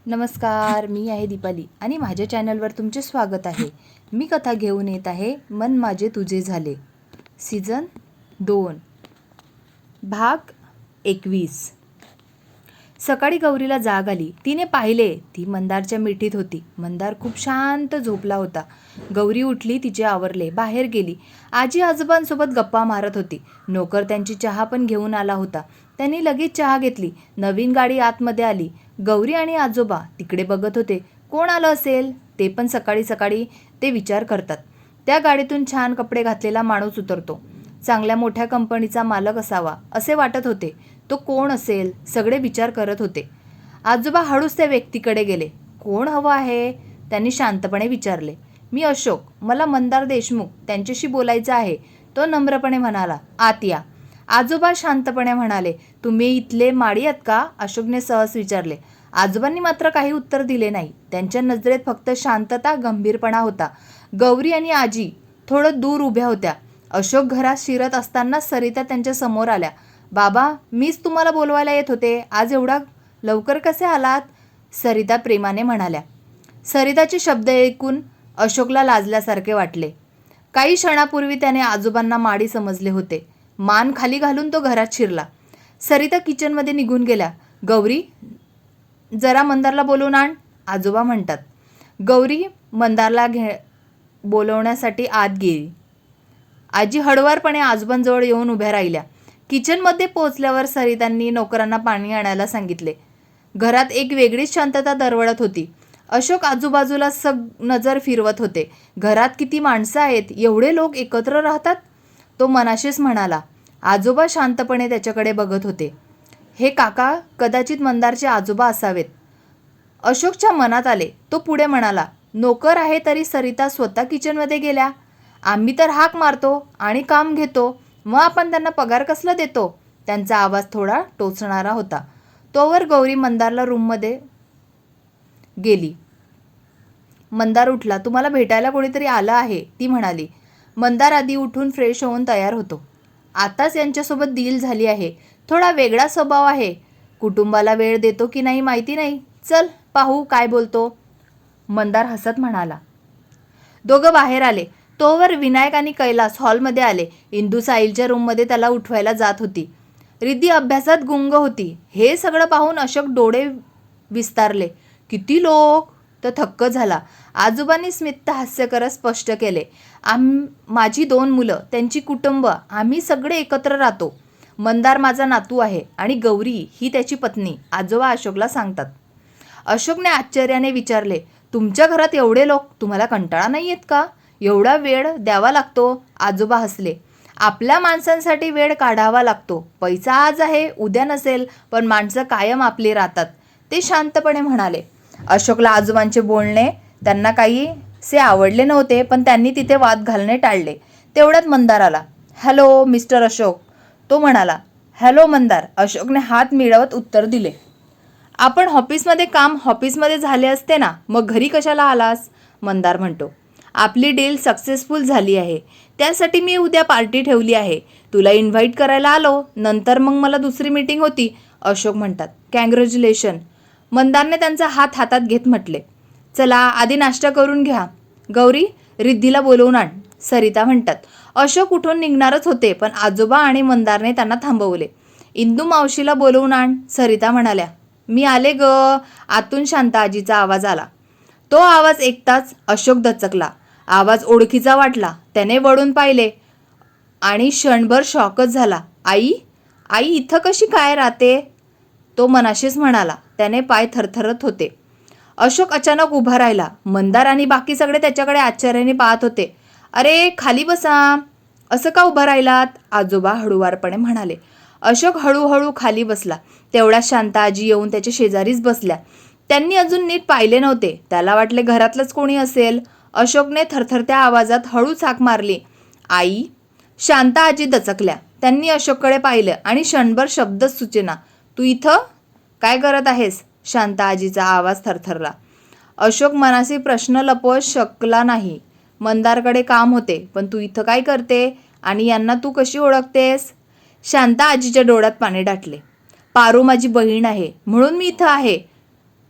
नमस्कार, मी आहे दीपाली आणि माझ्या चॅनलवर तुमचे स्वागत आहे. मी कथा घेऊन येत आहे मन माझे तुझे झाले, सीझन 2, भाग 21. सकाळी गौरीला जाग आली. तिने पाहिले ती मंदारच्या मिठीत होती. मंदार खूप शांत झोपला होता. गौरी उठली, तिचे आवरले, बाहेर गेली. आजी आजोबांसोबत गप्पा मारत होती. नोकर त्यांची चहा पण घेऊन आला होता. त्यांनी लगेच चहा घेतली. नवीन गाडी आतमध्ये आली. गौरी आणि आजोबा तिकडे बघत होते. कोण आलं असेल? ते पण सकाळी सकाळी ते विचार करतात. त्या गाडीतून छान कपडे घातलेला माणूस उतरतो. चांगल्या मोठ्या कंपनीचा मालक असावा असे वाटत होते. तो कोण असेल? सगळे विचार करत होते. आजोबा हळूच त्या व्यक्तीकडे गेले. कोण हवं आहे? त्यांनी शांतपणे विचारले. मी अशोक, मला मंदार देशमुख त्यांच्याशी बोलायचं आहे, तो नम्रपणे म्हणाला. आत या. आजोबा शांतपणे म्हणाले. तुम्ही इथले माळी आहात का? अशोकने सहज विचारले. आजोबांनी मात्र काही उत्तर दिले नाही. त्यांच्या नजरेत फक्त शांतता, गंभीरपणा होता. गौरी आणि आजी थोडं दूर उभ्या होत्या. अशोक घरात शिरत असताना सरिता त्यांच्या समोर आल्या. बाबा, मीच तुम्हाला बोलवायला येत होते. आज एवढा लवकर कसे आलात? सरिता प्रेमाने म्हणाल्या. सरिताचे शब्द ऐकून अशोकला लाजल्यासारखे वाटले. काही क्षणापूर्वी त्याने आजोबांना माडी समजले होते. मान खाली घालून तो घरात शिरला. सरिता किचनमध्ये निघून गेल्या. गौरी, जरा मंदारला बोलवून आण, आजोबा म्हणतात. गौरी मंदारला बोलवण्यासाठी आत गेली. आजी हळुवारपणे आजोबांजवळ येऊन उभ्या राहिल्या. किचनमध्ये पोहोचल्यावर सरितांनी नोकरांना पाणी आणायला सांगितले. घरात एक वेगळीच शांतता दरवळत होती. अशोक आजूबाजूला नजर फिरवत होते. घरात किती माणसं आहेत? एवढे लोक एकत्र राहतात? तो मनाशीच म्हणाला. आजोबा शांतपणे त्याच्याकडे बघत होते. हे काका कदाचित मंदारचे आजोबा असावेत. अशोकच्या मनात आले. तो पुढे म्हणाला. नोकर आहे तरी सरिता स्वतः किचनमध्ये गेल्या. आम्ही तर हाक मारतो आणि काम घेतो, मग आपण त्यांना पगार कसला देतो? त्यांचा आवाज थोडा टोचणारा होता. तोवर गौरी मंदारला रूममध्ये गेली. मंदार उठला. तुम्हाला भेटायला कोणीतरी आलं आहे, ती म्हणाली. मंदार आधी उठून फ्रेश होऊन तयार होतो. आताच यांच्यासोबत डील झाली आहे. थोडा वेगळा स्वभाव आहे. कुटुंबाला वेळ देतो की नाही माहिती नाही. चल पाहू काय बोलतो, मंदार हसत म्हणाला. दोघं बाहेर आले. तोवर विनायक आणि कैलास हॉलमध्ये आले. इंदू साहिलच्या रूममध्ये त्याला उठवायला जात होती. रिद्धी अभ्यासात गुंग होती. हे सगळं पाहून अशोक डोळे विस्तारले. किती लोक? तो थक्क झाला. आजोबांनी स्मित हास्य करत स्पष्ट केले. माझी 2 मुलं, त्यांची कुटुंब, आम्ही सगळे एकत्र राहतो. मंदार माझा नातू आहे आणि गौरी ही त्याची पत्नी, आजोबा अशोकला सांगतात. अशोकने आश्चर्याने विचारले. तुमच्या घरात एवढे लोक, तुम्हाला कंटाळा नाही येत का? एवढा वेळ द्यावा लागतो? आजोबा हसले. आपल्या माणसांसाठी वेळ काढावा लागतो. पैसा आज आहे, उद्या नसेल, पण माणसं कायम आपली राहतात, ते शांतपणे म्हणाले. अशोकला आजोबांचे बोलणे त्यांना काहीसे आवडले नव्हते, पण त्यांनी तिथे वाद घालणे टाळले. तेवढ्यात मंदार आला. हॅलो मिस्टर अशोक, तो म्हणाला. हॅलो मंदार, अशोकने हात मिळवत उत्तर दिले. आपण ऑफिसमध्ये झाले असते ना, मग घरी कशाला आलास? मंदार म्हणतो. आपली डील सक्सेसफुल झाली आहे, त्यासाठी मी उद्या पार्टी ठेवली आहे. तुला इन्व्हाइट करायला आलो, नंतर मग मला दुसरी मीटिंग होती, अशोक म्हणतात. कॉंग्रॅच्युलेशन, मंदारने त्यांचा हात हातात घेत म्हटले. चला आधी नाश्ता करून घ्या. गौरी, रिद्धीला बोलवून आण, सरिता म्हणतात. अशोक उठून निघणारच होते, पण आजोबा आणि मंदारने त्यांना थांबवले. इंदू मावशीला बोलवून आण, सरिता म्हणाल्या. मी आले ग, आतून शांता आजीचा आवाज आला. तो आवाज ऐकताच अशोक दचकला. आवाज ओळखीचा वाटला. त्याने वळून पाहिले आणि क्षणभर शॉकच झाला. आई, आई इथं कशी काय राहते? तो मनाशीच म्हणाला. त्याने पाय थरथरत होते. अशोक अचानक उभा राहिला. मंदार आणि बाकी सगळे त्याच्याकडे आश्चर्याने पाहत होते. अरे खाली बसा, असं का उभा राहिलात? आजोबा हळुवारपणे म्हणाले. अशोक हळूहळू खाली बसला. तेवढ्यात शांता आजी येऊन त्याच्या शेजारीच बसल्या. त्यांनी अजून नीट पाहिले नव्हते. त्याला वाटले घरातलंच कोणी असेल. अशोकने थरथरत्या आवाजात हळूच हाक मारली. आई. शांता आजी दचकल्या. त्यांनी अशोककडे पाहिलं आणि क्षणभर शब्दच सुचेना. तू इथं काय करत आहेस? शांता आजीचा आवाज थरथरला. अशोक मनाशी प्रश्न लपवत शकला नाही. मंदारकडे काम होते, पण तू इथं काय करते? आणि यांना तू कशी ओळखतेस? शांता आजीच्या डोळ्यात पाणी दाटले. पारू माझी बहीण आहे, म्हणून मी इथं आहे.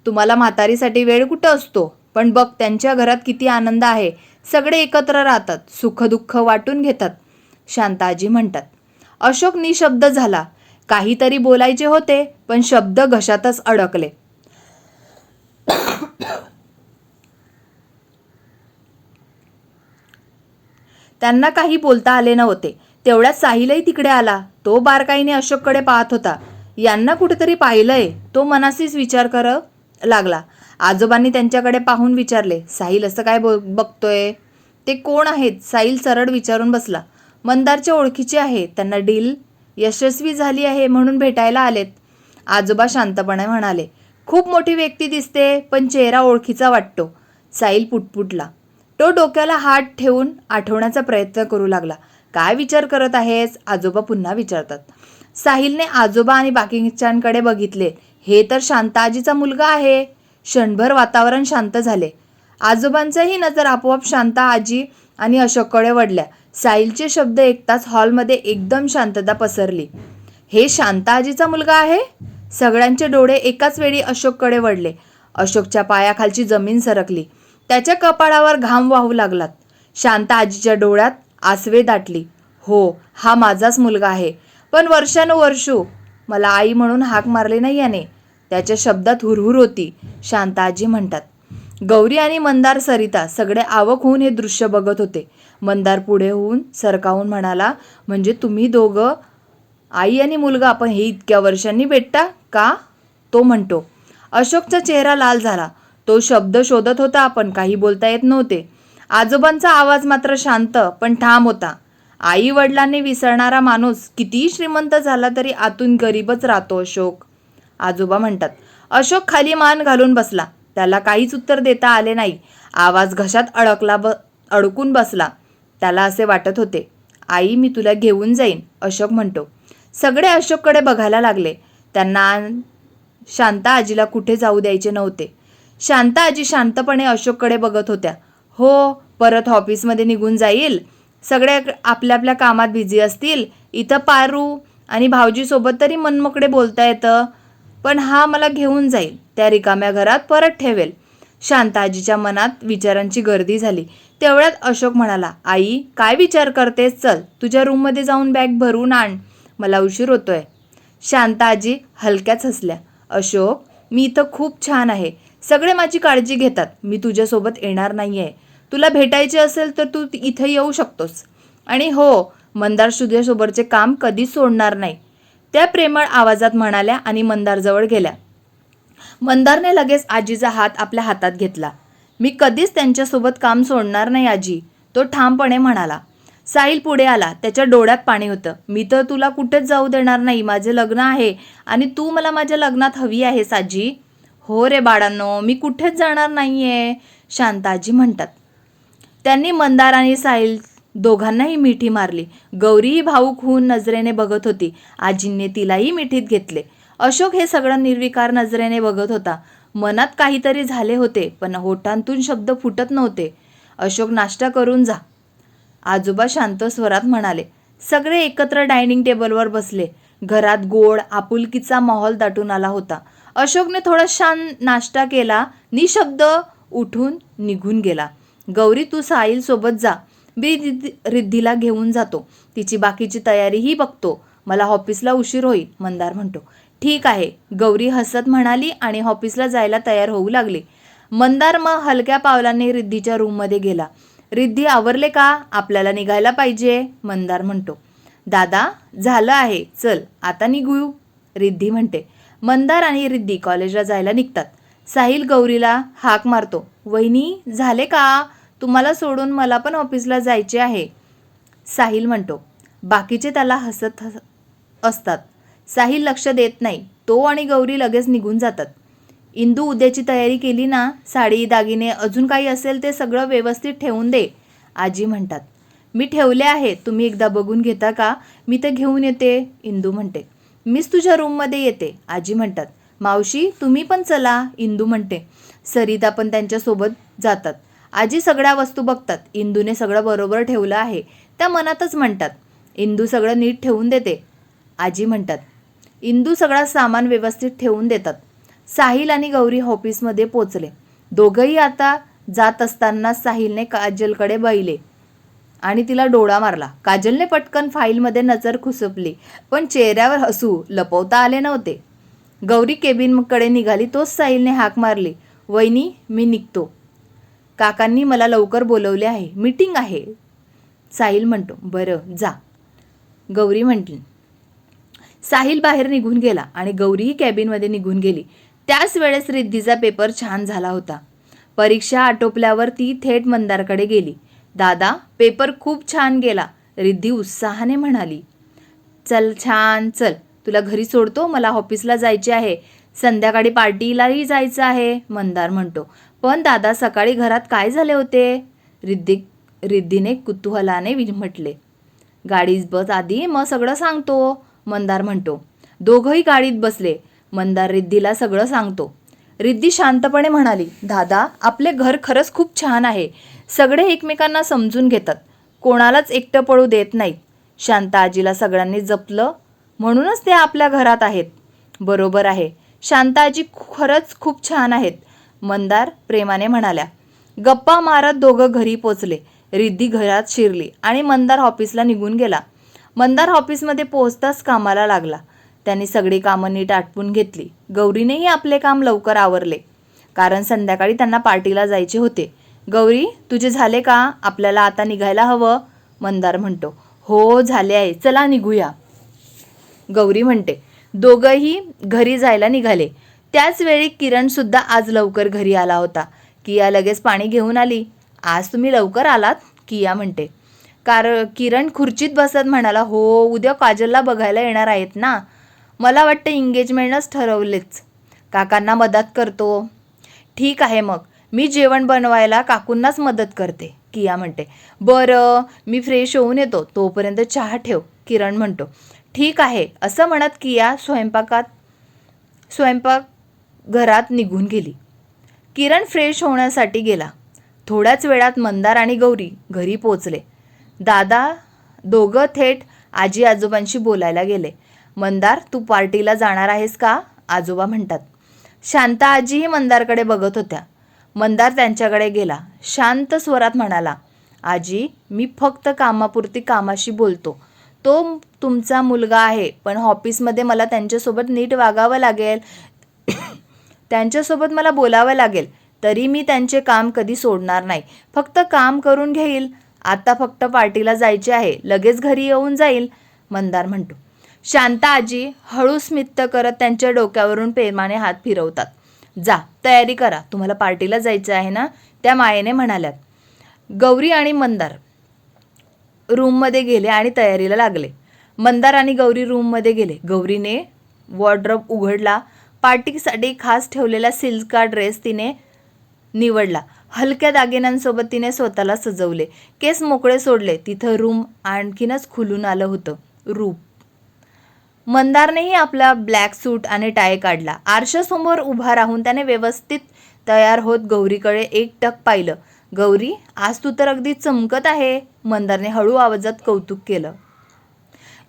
तुम्हाला म्हातारीसाठी वेळ कुठं असतो, पण बघ त्यांच्या घरात किती आनंद आहे. सगळे एकत्र राहतात, सुखदुःख वाटून घेतात, शांताजी म्हणतात. अशोक निशब्द झाला. काहीतरी बोलायचे होते, पण शब्द घशातच अडकले. त्यांना काही बोलता आले नव्हते. तेवढ्यात साहिलही तिकडे आला. तो बारकाईने अशोककडे पाहत होता. यांना कुठेतरी पाहिलंय, तो मनासीच विचार करत लागला. आजोबांनी त्यांच्याकडे पाहून विचारले, साहिल असं काय बघतोय? ते कोण आहेत? साहिल सरळ विचारून बसला. मंदारच्या ओळखीचे आहे, त्यांना डील यशस्वी झाली आहे म्हणून भेटायला आलेत. आजोबा शांतपणे म्हणाले. खूप मोठी व्यक्ती दिसते, पण चेहरा ओळखीचा वाटतो. साहिल पुटपुटला. तो डोक्याला हात ठेवून आठवण्याचा प्रयत्न करू लागला. काय विचार करत आहेस? आजोबा पुन्हा विचारतात. साहिलने आजोबा आणि बाकीच्यांकडे बघितले. हे तर शांताजीचा मुलगा आहे. क्षणभर वातावरण शांत झाले. आजोबांचाही नजर आपोआप शांता आजी आणि अशोककडे वळल्या. साहिलचे शब्द ऐकताच हॉलमध्ये एकदम शांतता पसरली. हे शांता आजीचा मुलगा आहे? सगळ्यांचे डोळे एकाच वेळी अशोककडे वळले. अशोकच्या पायाखालची जमीन सरकली. त्याच्या कपाळावर घाम वाहू लागलात. शांता आजीच्या डोळ्यात आसवे दाटली. हो, हा माझाच मुलगा आहे. पण वर्षानुवर्षू मला आई म्हणून हाक मारली नाही याने. त्याच्या शब्दात हुरहुर होती. शांताजी म्हणतात. गौरी आणि मंदार सरिता सगळे आवक होऊन हे दृश्य बघत होते. मंदार पुढे होऊन सरकावून म्हणाला, म्हणजे तुम्ही दोघं आई आणि मुलगा आपण हे इतक्या वर्षांनी भेटता का? तो म्हणतो. अशोकचा चेहरा लाल झाला. तो शब्द शोधत होता, पण काही बोलता येत नव्हते. आजोबांचा आवाज मात्र शांत पण ठाम होता. आई वडिलांनी विसरणारा माणूस कितीही श्रीमंत झाला तरी आतून गरीबच राहतो अशोक. आजोबा म्हणतात. अशोक खाली मान घालून बसला. त्याला काहीच उत्तर देता आले नाही. आवाज घशात अडकून बसला. त्याला असे वाटत होते. आई, मी तुला घेऊन जाईन, अशोक म्हणतो. सगळे अशोककडे बघायला लागले. त्यांना शांता आजीला कुठे जाऊ द्यायचे नव्हते. शांता आजी शांतपणे अशोककडे बघत होत्या. हो, परत ऑफिसमध्ये निघून जाईल. सगळे आपल्या आपल्या कामात बिझी असतील. इथं पारू आणि भाऊजीसोबत तरी मनमोकळे बोलता येतं. पण हा मला घेऊन जाईल, त्या रिकाम्या घरात परत ठेवेल. शांता आजीच्या मनात विचारांची गर्दी झाली. तेवढ्यात अशोक म्हणाला, आई, काय विचार करतेस? चल, तुझ्या रूममध्ये जाऊन बॅग भरून आण, मला उशीर होतोय. शांता आजी हलक्याच हसल्या. अशोक, मी इथं खूप छान आहे. सगळे माझी काळजी घेतात. मी तुझ्यासोबत येणार नाही आहे. तुला भेटायचे असेल तर तू इथं येऊ शकतोस. आणि हो, मंदार तुझ्यासोबतचे काम कधीच सोडणार नाही, त्या प्रेमळ आवाजात म्हणाल्या आणि मंदारजवळ गेल्या. मंदारने लगेच आजीचा हात आपल्या हातात घेतला. मी कधीच त्यांच्यासोबत काम सोडणार नाही आजी, तो ठामपणे म्हणाला. साहिल पुढे आला. त्याच्या डोळ्यात पाणी होतं. मी तर तुला कुठेच जाऊ देणार नाही. माझे लग्न आहे आणि तू मला माझ्या लग्नात हवी आहेस आजी. हो रे बाळांनो, मी कुठेच जाणार नाहीये, शांताजी म्हणतात. त्यांनी मंदार आणि साहिल दोघांनाही मिठी मारली. गौरीही भाऊक होऊन नजरेने बघत होती. आजींनी तिलाही मिठीत घेतले. अशोक हे सगळं निर्विकार नजरेने बघत होता. मनात काहीतरी झाले होते, पण होठांतून शब्द फुटत नव्हते. अशोक, नाश्ता करून जा, आजोबा शांत स्वरात म्हणाले. सगळे एकत्र डायनिंग टेबलवर बसले. घरात गोड आपुलकीचा माहोल दाटून आला होता. अशोकने थोडा छान नाश्ता केला. निशब्द उठून निघून गेला. गौरी, तू साहिल सोबत जा, मी रिद्धीला घेऊन जातो. तिची बाकीची तयारीही बघतो. मला ऑफिसला उशीर होईल, मंदार म्हणतो. ठीक आहे, गौरी हसत म्हणाली आणि ऑफिसला जायला तयार होऊ लागली. मंदार मग हलक्या पावलांनी रिद्धीच्या रूममध्ये गेला. रिद्धी, आवरले का? आपल्याला निघायला पाहिजे, मंदार म्हणतो. दादा, झालं आहे, चल आता निघू, रिद्धी म्हणते. मंदार आणि रिद्धी कॉलेजला जायला निघतात. साहिल गौरीला हाक मारतो. वहिनी, झाले का? तुम्हाला सोडून मला पण ऑफिसला जायचे आहे, साहिल म्हणतो. बाकीचे त्याला हसत असतात. साहिल लक्ष देत नाही. तो आणि गौरी लगेच निघून जातात. इंदू, उद्याची तयारी केली ना? साडी, दागिने, अजून काही असेल ते सगळं व्यवस्थित ठेवून दे, आजी म्हणतात. मी ठेवले आहे, तुम्ही एकदा बघून घेता का? मी तर घेऊन येते, इंदू म्हणते. मीच तुझ्या रूममध्ये येते, आजी म्हणतात. मावशी, तुम्ही पण चला, इंदू म्हणते. सरिता पण त्यांच्यासोबत जातात. आजी सगळ्या वस्तू बघतात. इंदूने सगळं बरोबर ठेवलं आहे, त्या मनातच म्हणतात. इंदू सगळं नीट ठेवून देते, आजी म्हणतात. इंदू सगळा सामान व्यवस्थित ठेवून देतात. साहिल आणि गौरी ऑफिसमध्ये पोचले. दोघंही आता जात असताना साहिलने काजलकडे बघितले आणि तिला डोळा मारला. काजलने पटकन फाईलमध्ये नजर खुसपली, पण चेहऱ्यावर हसू लपवता आले नव्हते. गौरी केबिनकडे निघाली तोच साहिलने हाक मारली, वहिनी मी निघतो, काकांनी मला लवकर बोलवले आहे, मीटिंग आहे. साहिल म्हणतो, बरं जा. गौरी म्हटली. साहिल बाहेर निघून गेला आणि गौरीही कॅबिनमध्ये निघून गेली. त्याच वेळेस रिद्धीचा पेपर छान झाला होता. परीक्षा आटोपल्यावर ती थेट मंदारकडे गेली. दादा, पेपर खूप छान गेला, रिद्धी उत्साहाने म्हणाली. चल छान, चल तुला घरी सोडतो, मला ऑफिसला जायचे आहे, संध्याकाळी पार्टीलाही जायचं आहे, मंदार म्हणतो. पण दादा, सकाळी घरात काय झाले होते? रिद्धीने कुतूहलाने म्हटले. गाडीत बस आधी, मग सगळं सांगतो, मंदार म्हणतो. दोघंही गाडीत बसले. मंदार रिद्धीला सगळं सांगतो. रिद्धी शांतपणे म्हणाली, दादा, आपले घर खरंच खूप छान आहे. सगळे एकमेकांना समजून घेतात, कोणालाच एकटं पडू देत नाहीत. शांता आजीला सगळ्यांनी जपलं म्हणूनच ते आपल्या घरात आहेत. बरोबर आहे, शांता आजी खरंच खूप छान आहेत, मंदार प्रेमाने म्हणाल्या. गप्पा मारत दोघं घरी पोचले. रिद्धी घरात शिरली आणि मंदार ऑफिसला निघून गेला. मंदार ऑफिसमध्ये पोहोचताच कामाला लागला. त्यांनी सगळी कामं नीट आटपून घेतली. गौरीनेही आपले काम लवकर आवरले, कारण संध्याकाळी त्यांना पार्टीला जायचे होते. गौरी, तुझे झाले का? आपल्याला आता निघायला हवं, मंदार म्हणतो. हो झाले आहे, चला निघूया, गौरी म्हणते. दोघंही घरी जायला निघाले. त्याच वेळी किरण सुद्धा आज लवकर घरी आला होता. किया लगेच पाणी घेऊन आली. आज तुम्ही लवकर आलात, किया म्हणते. किरण खुर्चीत बसत म्हणाला, हो, उद्या काजलला बघायला येणार आहेत ना, मला वाटतं एंगेजमेंटच ठरवलेच, काकांना मदत करतो. ठीक आहे, मग मी जेवण बनवायला काकूंनाच मदत करते, किया म्हणते. बरं, मी फ्रेश होऊन येतो, तोपर्यंत चहा ठेव, किरण म्हणतो. ठीक आहे, असं म्हणत किया स्वयंपाकघरात निघून गेली. किरण फ्रेश होण्यासाठी गेला. थोड्याच वेळात मंदार आणि गौरी घरी पोचले. दादा, दोघं थेट आजी आजोबांशी बोलायला गेले. मंदार, तू पार्टीला जाणार आहेस का? आजोबा म्हणतात. शांता आजीही मंदारकडे बघत होत्या. मंदार त्यांच्याकडे गेला. शांत स्वरात म्हणाला, आजी, मी फक्त कामापुरती कामाशी बोलतो. तो तुमचा मुलगा आहे, पण ऑफिसमध्ये मला त्यांच्यासोबत नीट वागावं लागेल, त्यांच्यासोबत मला बोलावं लागेल, तरी मी त्यांचे काम कधी सोडणार नाही. फक्त काम करून घेईल. आता फक्त पार्टीला जायचे आहे, लगेच घरी येऊन जाईल, मंदार म्हणतो. शांता आजी हळू स्मित करत त्यांच्या डोक्यावरून प्रेमाने हात फिरवतात. जा, तयारी करा, तुम्हाला पार्टीला जायचं आहे ना, त्या मायेने म्हणाल्यात. गौरी आणि मंदार रूममध्ये गेले आणि तयारीला लागले. मंदार आणि गौरी रूममध्ये गेले. गौरीने वॉर्डरोब उघडला. पार्टीसाठी खास ठेवलेला सिल्कचा ड्रेस तिने निवडला. हलक्या दागिन्यांसोबत तिने स्वतःला सजवले. केस मोकळे सोडले. तिथं रूम आणखीनच खुलून आलं होतं रूप. मंदारनेही आपला ब्लॅक सूट आणि टाय काढला. आरशासमोर उभा राहून त्याने व्यवस्थित तयार होत गौरीकडे एकटक पाहिलं. गौरी, आज तू तर अगदी चमकत आहे, मंदारने हळू आवाजात कौतुक केलं.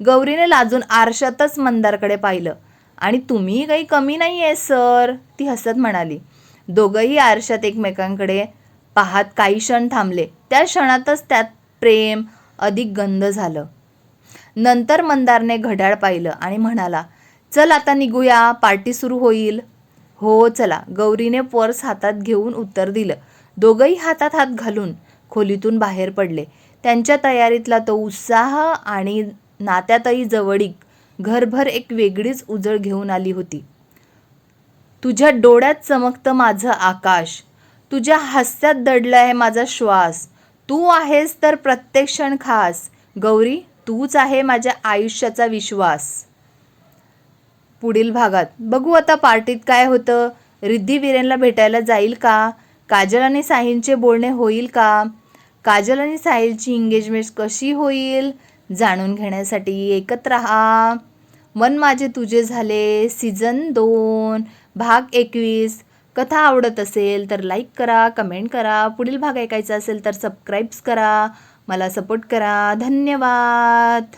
गौरीने लाजून आरशातच मंदारकडे पाहिलं. आणि तुम्ही काही कमी नाही आहे सर, ती हसत म्हणाली. दोघंही आरशात एकमेकांकडे पाहत काही क्षण थांबले. त्या क्षणातच त्यात प्रेम अधिक गंध झालं. नंतर मंदारने घड्याळ पाहिलं आणि म्हणाला, चल आता निघूया, पार्टी सुरू होईल. हो चला, गौरीने पर्स हातात घेऊन उत्तर दिलं. दोघंही हातात हात घालून खोलीतून बाहेर पडले. त्यांच्या तयारीतला तो उत्साह आणि नात्यातही जवळीक घरभर एक वेगळीच उजळ घेऊन आली होती. तुझ्या डोळ्यात चमकतं माझं आकाश, तुझ्या हास्यात दडला आहे माझा श्वास, तू आहेस तर प्रत्येक क्षण खास, गौरी तूच आहे माझ्या आयुष्याचा विश्वास. पुढील भागात बघू आता पार्टीत काय होतं. रिद्धी वीरेनला भेटायला जाईल का? काजल आणि साहिलचे बोलणे होईल का? काजल आणि साहिलची एंगेजमेंट कशी होईल? जाणून घेण्यासाठी ऐकत रहा मन माझे तुझे झाले सीझन 2 भाग 21. कथा आवडत असेल तर लाईक करा, कमेंट करा. पुढील भाग ऐकायचा असेल तर सबस्क्राईब करा, मला सपोर्ट करा. धन्यवाद.